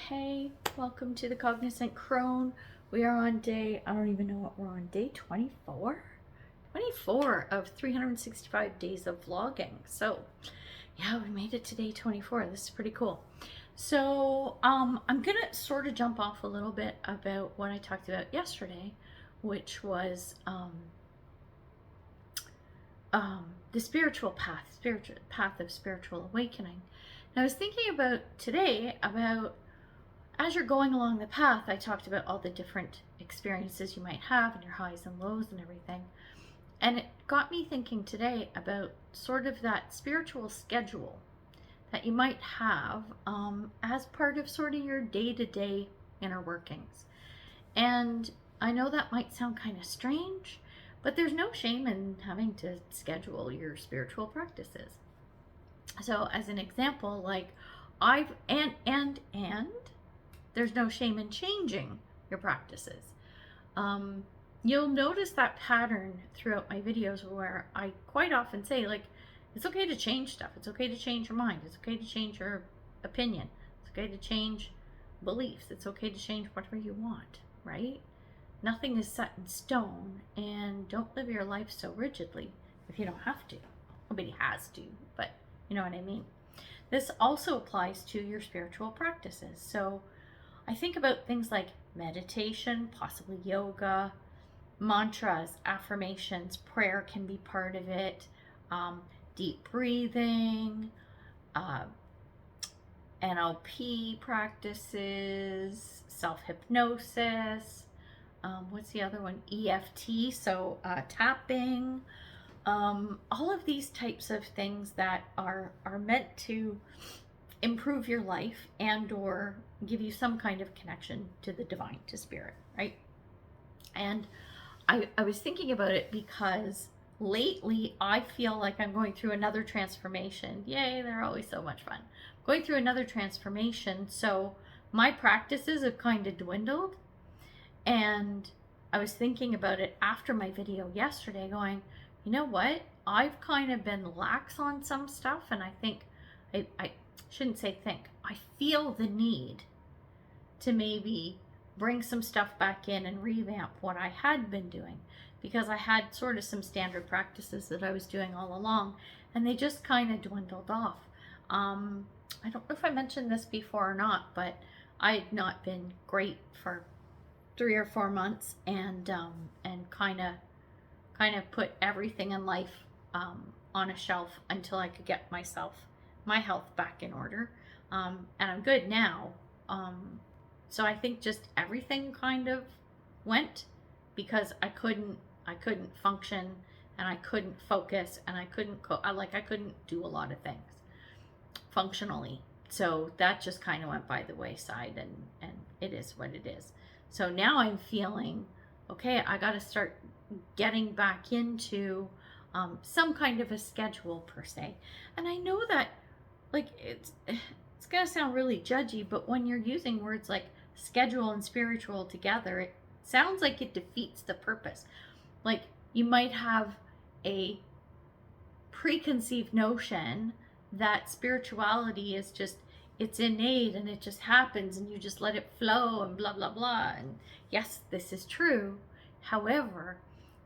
Hey, welcome to the Cognizant Crone. We are on day, I don't even know what we're on, day 24? 24 of 365 days of vlogging. So, yeah, we made it to day 24. This is pretty cool. So, I'm gonna sort of jump off a little bit about what I talked about yesterday, which was the spiritual path of spiritual awakening. And I was thinking about today about as you're going along the path, I talked about all the different experiences you might have and your highs and lows and everything. And it got me thinking today about sort of that spiritual schedule that you might have as part of sort of your day-to-day inner workings. And I know that might sound kind of strange, but there's no shame in having to schedule your spiritual practices. So as an example, like there's no shame in changing your practices. You'll notice that pattern throughout my videos where I quite often say, like, it's okay to change stuff. It's okay to change your mind. It's okay to change your opinion. It's okay to change beliefs. It's okay to change whatever you want, right? Nothing is set in stone, and don't live your life so rigidly if you don't have to. Nobody has to, but you know what I mean. This also applies to your spiritual practices. So I think about things like meditation, possibly yoga, mantras, affirmations, prayer can be part of it, deep breathing, NLP practices, self-hypnosis, what's the other one? EFT, so tapping, all of these types of things that are meant to improve your life and or give you some kind of connection to the divine, to spirit, right? And I was thinking about it because lately I feel like I'm going through another transformation. Yay, they're always so much fun. Going through another transformation, so my practices have kind of dwindled. And I was thinking about it after my video yesterday, going, you know what? I've kind of been lax on some stuff, and I think I shouldn't say think. I feel the need to maybe bring some stuff back in and revamp what I had been doing, because I had sort of some standard practices that I was doing all along, and they just kind of dwindled off. I don't know if I mentioned this before or not, but I had not been great for 3 or 4 months, and kind of put everything in life on a shelf until I could get my health back in order, and I'm good now. So I think just everything kind of went because I couldn't function, and I couldn't focus, and I couldn't I couldn't do a lot of things functionally. So that just kind of went by the wayside, and it is what it is. So now I'm feeling okay. I got to start getting back into some kind of a schedule per se. And I know that, like, it's gonna sound really judgy, but when you're using words like schedule and spiritual together, it sounds like it defeats the purpose. Like, you might have a preconceived notion that spirituality is just, it's innate and it just happens and you just let it flow and blah blah blah. And yes, this is true. However,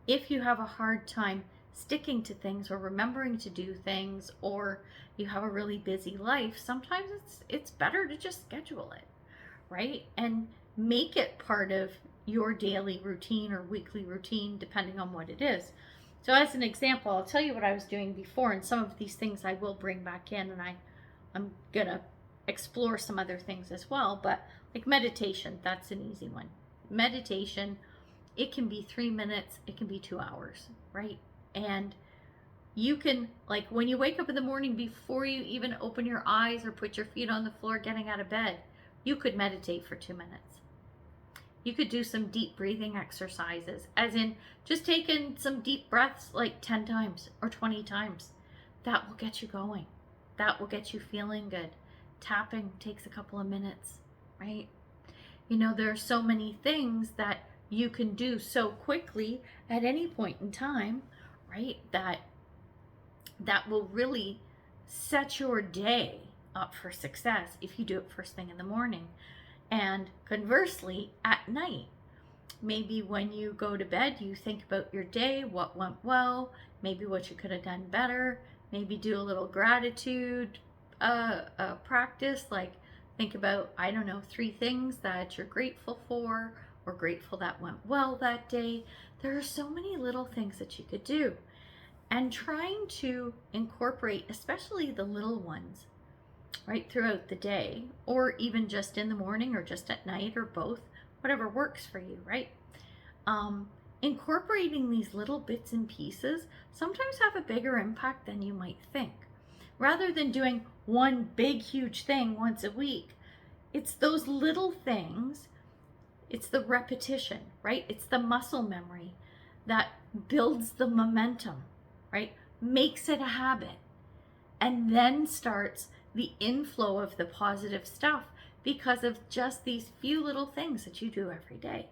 if you have a hard time sticking to things or remembering to do things, or you have a really busy life, sometimes it's better to just schedule it, right? And make it part of your daily routine or weekly routine, depending on what it is. So as an example, I'll tell you what I was doing before, and some of these things I will bring back in, and I'm gonna explore some other things as well. But like meditation, that's an easy one. Meditation, it can be 3 minutes, it can be 2 hours, right? And you can, like, when you wake up in the morning, before you even open your eyes or put your feet on the floor getting out of bed, you could meditate for 2 minutes. You could do some deep breathing exercises, as in just taking some deep breaths like 10 times or 20 times. That will get you going. That will get you feeling good. Tapping takes a couple of minutes, right? You know, there are so many things that you can do so quickly at any point in time, right? That will really set your day up for success if you do it first thing in the morning. And conversely, at night, maybe when you go to bed, you think about your day, what went well, maybe what you could have done better, maybe do a little gratitude practice, like think about, I don't know, 3 things that you're grateful for or grateful that went well that day. There are so many little things that you could do. And trying to incorporate, especially the little ones, right, throughout the day, or even just in the morning or just at night or both, whatever works for you, right? Incorporating these little bits and pieces sometimes have a bigger impact than you might think. Rather than doing one big, huge thing once a week, it's those little things, it's the repetition, right? It's the muscle memory that builds the momentum, right? Makes it a habit, and then starts the inflow of the positive stuff because of just these few little things that you do every day.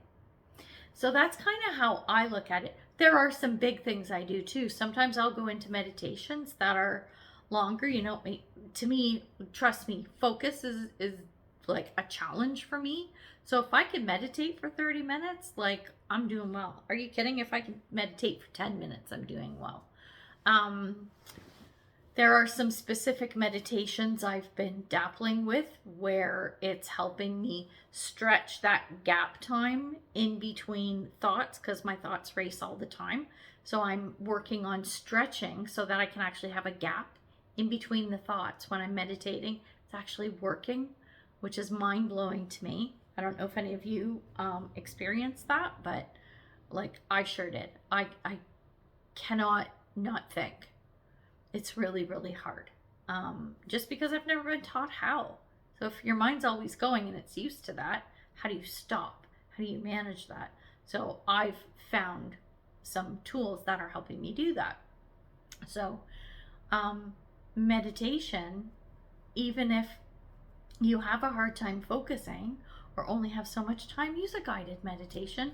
So that's kind of how I look at it. There are some big things I do too. Sometimes I'll go into meditations that are longer. You know, to me, trust me, focus is like a challenge for me. So if I can meditate for 30 minutes, like, I'm doing well. Are you kidding? If I can meditate for 10 minutes, I'm doing well. There are some specific meditations I've been dabbling with where it's helping me stretch that gap time in between thoughts, because my thoughts race all the time. So I'm working on stretching so that I can actually have a gap in between the thoughts when I'm meditating. It's actually working, which is mind-blowing to me. I don't know if any of you experienced that, but like, I sure did. I cannot not think. It's really, really hard. Just because I've never been taught how. So if your mind's always going and it's used to that, how do you stop? How do you manage that? So I've found some tools that are helping me do that. So meditation, even if you have a hard time focusing or only have so much time, use a guided meditation.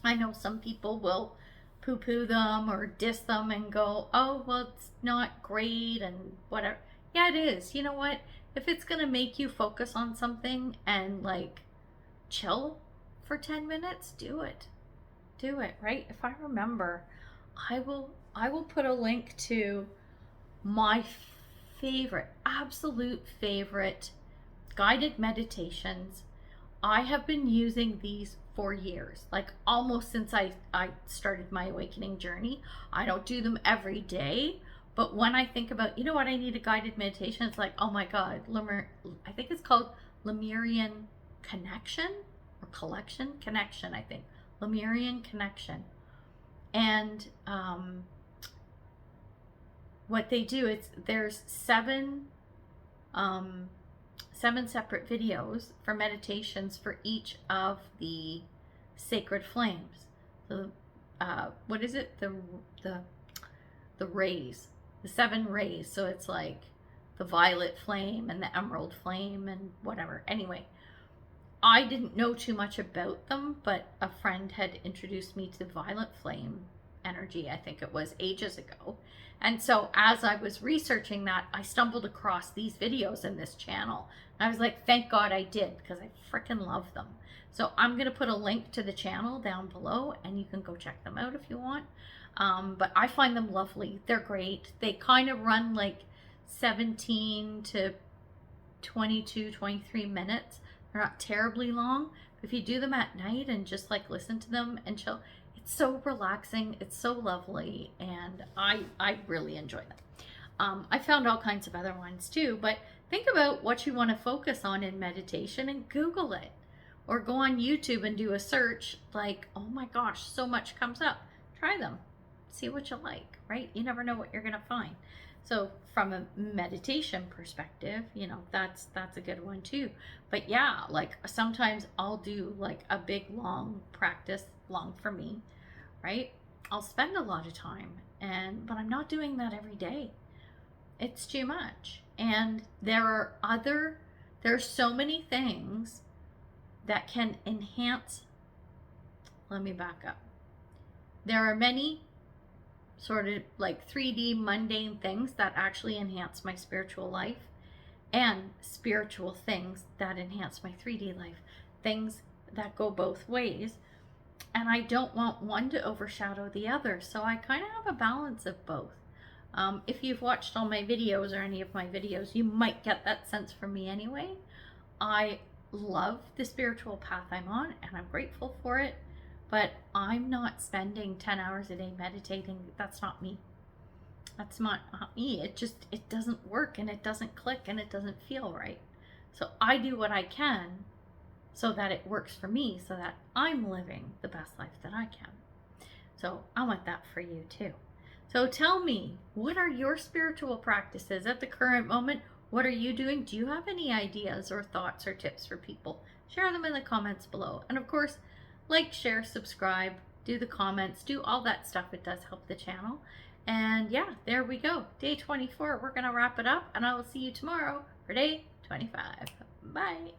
I know some people will poo-poo them or diss them and go, oh, well, it's not great and whatever. Yeah, it is. You know what? If it's going to make you focus on something and like chill for 10 minutes, do it. Do it, right? If I remember, I will put a link to my favorite, absolute favorite guided meditations. I have been using these for years, like almost since I started my awakening journey. I don't do them every day, but when I think about, you know what, I need a guided meditation, it's like, oh my God, I think it's called Lemurian Connection or Connection, I think. Lemurian Connection. And what they do, there's seven separate videos for meditations for each of the sacred flames. So, what is it? The rays, the 7 rays. So it's like the violet flame and the emerald flame and whatever. Anyway, I didn't know too much about them, but a friend had introduced me to violet flame energy, I think it was ages ago. And so as I was researching that, I stumbled across these videos in this channel. And I was like, thank God I did, because I freaking love them. So I'm going to put a link to the channel down below and you can go check them out if you want. But I find them lovely. They're great. They kind of run like 17 to 22, 23 minutes. They're not terribly long. If you do them at night and just like listen to them and chill, it's so relaxing, it's so lovely, and I really enjoy them. I found all kinds of other ones too, but think about what you want to focus on in meditation and Google it. Or go on YouTube and do a search, like, oh my gosh, so much comes up. Try them, see what you like, right? You never know what you're gonna find. So from a meditation perspective, you know, that's a good one too. But yeah, like sometimes I'll do like a big long practice, long for me, right? I'll spend a lot of time, but I'm not doing that every day. It's too much. And there are so many things that can enhance. Let me back up. There are many sort of like 3D mundane things that actually enhance my spiritual life. and spiritual things that enhance my 3D life, things that go both ways. And I don't want one to overshadow the other. So I kind of have a balance of both. If you've watched all my videos or any of my videos, you might get that sense from me anyway. I love the spiritual path I'm on and I'm grateful for it, but I'm not spending 10 hours a day meditating. That's not me. That's not me. It doesn't work and it doesn't click and it doesn't feel right. So I do what I can so that it works for me, so that I'm living the best life that I can. So I want that for you too. So tell me, what are your spiritual practices at the current moment? What are you doing? Do you have any ideas or thoughts or tips for people? Share them in the comments below. And of course, like, share, subscribe, do the comments, do all that stuff. It does help the channel. And yeah, there we go. Day 24, we're going to wrap it up, and I will see you tomorrow for day 25. Bye.